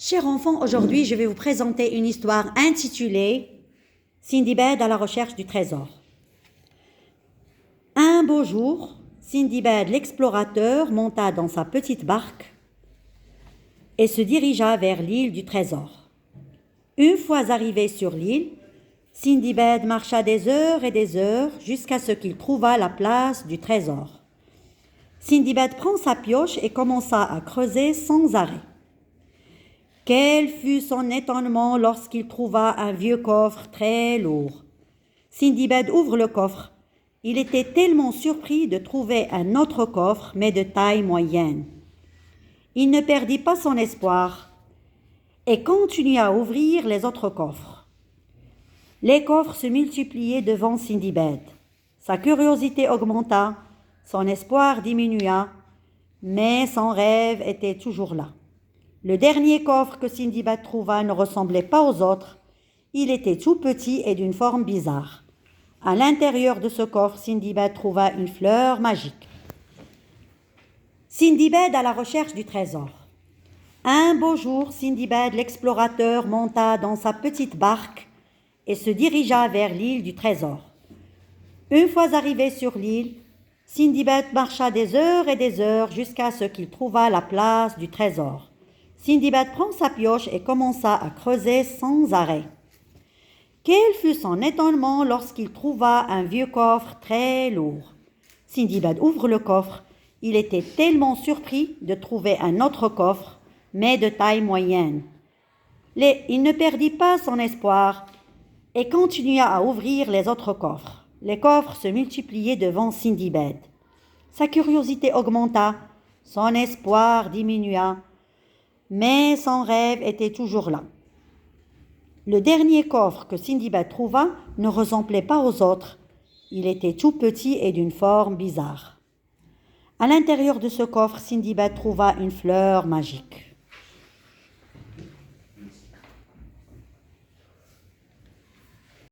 Chers enfants, aujourd'hui je vais vous présenter une histoire intitulée Sindibad à la recherche du trésor. Un beau jour, Sindibad l'explorateur monta dans sa petite barque et se dirigea vers l'île du trésor. Une fois arrivé sur l'île, Sindibad marcha des heures et des heures jusqu'à ce qu'il trouva la place du trésor. Sindibad prend sa pioche et commença à creuser sans arrêt. Quel fut son étonnement lorsqu'il trouva un vieux coffre très lourd. Sindibad ouvre le coffre. Il était tellement surpris de trouver un autre coffre, mais de taille moyenne. Il ne perdit pas son espoir et continua à ouvrir les autres coffres. Les coffres se multipliaient devant Sindibad. Sa curiosité augmenta, son espoir diminua, mais son rêve était toujours là. Le dernier coffre que Sindibad trouva ne ressemblait pas aux autres. Il était tout petit et d'une forme bizarre. À l'intérieur de ce coffre, Sindibad trouva une fleur magique. Sindibad à la recherche du trésor. Un beau jour, Sindibad l'explorateur monta dans sa petite barque et se dirigea vers l'île du trésor. Une fois arrivé sur l'île, Sindibad marcha des heures et des heures jusqu'à ce qu'il trouva la place du trésor. Sindibad prend sa pioche et commença à creuser sans arrêt. Quel fut son étonnement lorsqu'il trouva un vieux coffre très lourd. Sindibad ouvre le coffre. Il était tellement surpris de trouver un autre coffre, mais de taille moyenne. Il ne perdit pas son espoir et continua à ouvrir les autres coffres. Les coffres se multipliaient devant Sindibad. Sa curiosité augmenta, son espoir diminua, mais son rêve était toujours là. Le dernier coffre que Sindibad trouva ne ressemblait pas aux autres. Il était tout petit et d'une forme bizarre. À l'intérieur de ce coffre, Sindibad trouva une fleur magique.